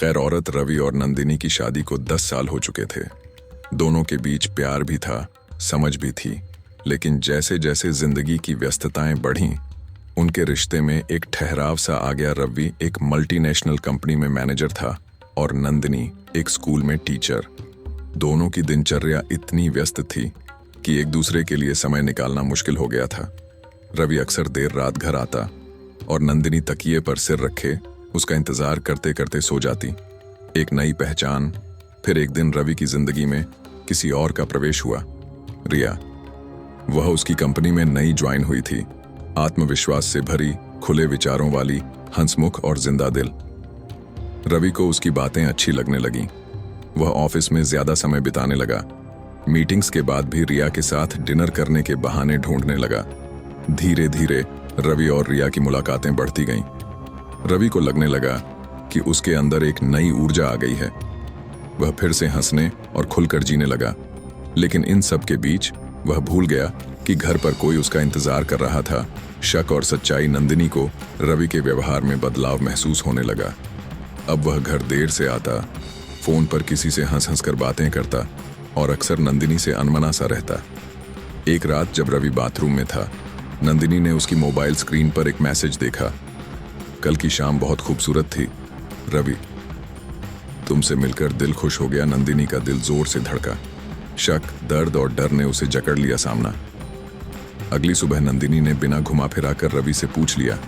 खैर, औरत रवि और नंदिनी की शादी को 10 साल हो चुके थे। दोनों के बीच प्यार भी था, समझ भी थी, लेकिन जैसे जैसे जिंदगी की व्यस्तताएं बढ़ीं, उनके रिश्ते में एक ठहराव सा आ गया। रवि एक मल्टीनेशनल कंपनी में मैनेजर था और नंदिनी एक स्कूल में टीचर। दोनों की दिनचर्या इतनी व्यस्त थी कि एक दूसरे के लिए समय निकालना मुश्किल हो गया था। रवि अक्सर देर रात घर आता और नंदिनी तकिए पर सिर रखे उसका इंतजार करते करते सो जाती। एक नई पहचान। फिर एक दिन रवि की जिंदगी में किसी और का प्रवेश हुआ, रिया। वह उसकी कंपनी में नई ज्वाइन हुई थी, आत्मविश्वास से भरी, खुले विचारों वाली, हंसमुख और जिंदा दिल। रवि को उसकी बातें अच्छी लगने लगीं। वह ऑफिस में ज्यादा समय बिताने लगा। मीटिंग्स के बाद भी रिया के साथ डिनर करने के बहाने ढूंढने लगा। धीरे धीरे रवि और रिया की मुलाकातें बढ़ती गईं। रवि को लगने लगा कि उसके अंदर एक नई ऊर्जा आ गई है। वह फिर से हंसने और खुलकर जीने लगा। लेकिन इन सब के बीच वह भूल गया कि घर पर कोई उसका इंतजार कर रहा था। शक और सच्चाई। नंदिनी को रवि के व्यवहार में बदलाव महसूस होने लगा। अब वह घर देर से आता, फोन पर किसी से हंस हंस कर बातें करता और अक्सर नंदिनी से अनमना सा रहता। एक रात जब रवि बाथरूम में था, नंदिनी ने उसकी मोबाइल स्क्रीन पर एक मैसेज देखा। कल की शाम बहुत खूबसूरत थी रवि, तुमसे मिलकर दिल खुश हो गया। नंदिनी का दिल जोर से धड़का। शक, दर्द और डर ने उसे जकड़ लिया सामना। अगली सुबह नंदिनी ने बिना घुमा फिरा कर रवि से पूछ लिया,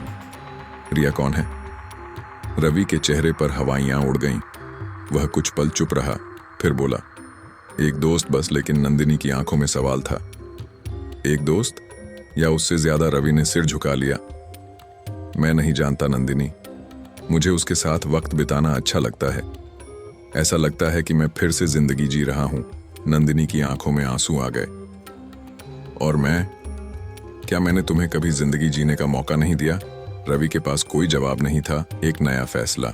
रिया कौन है? रवि के चेहरे पर हवाइयां उड़ गईं। वह कुछ पल चुप रहा, फिर बोला, एक दोस्त बस। लेकिन नंदिनी की आंखों में सवाल था। एक दोस्त? या उससे ज्यादा? रवि ने सिर झुका लिया। मैं नहीं जानता नंदिनी, मुझे उसके साथ वक्त बिताना अच्छा लगता है। ऐसा लगता है कि मैं फिर से जिंदगी जी रहा हूं। नंदिनी की आंखों में आंसू आ गए। और मैं? क्या मैंने तुम्हें कभी जिंदगी जीने का मौका नहीं दिया? रवि के पास कोई जवाब नहीं था। एक नया फैसला।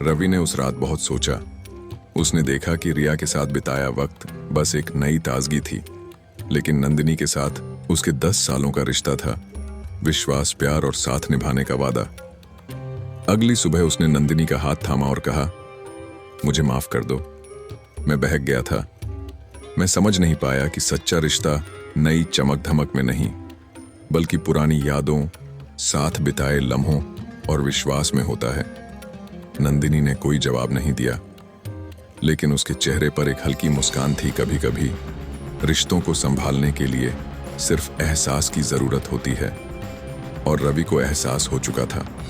रवि ने उस रात बहुत सोचा। उसने देखा कि रिया के साथ बिताया वक्त बस एक नई ताजगी थी, लेकिन नंदिनी के साथ उसके 10 सालों का रिश्ता था। विश्वास, प्यार और साथ निभाने का वादा। अगली सुबह उसने नंदिनी का हाथ थामा और कहा, मुझे माफ कर दो, मैं बहक गया था। मैं समझ नहीं पाया कि सच्चा रिश्ता नई चमक धमक में नहीं, बल्कि पुरानी यादों, साथ बिताए लम्हों और विश्वास में होता है। नंदिनी ने कोई जवाब नहीं दिया, लेकिन उसके चेहरे पर एक हल्की मुस्कान थी। कभी कभी रिश्तों को संभालने के लिए सिर्फ एहसास की जरूरत होती है, और रवि को एहसास हो चुका था।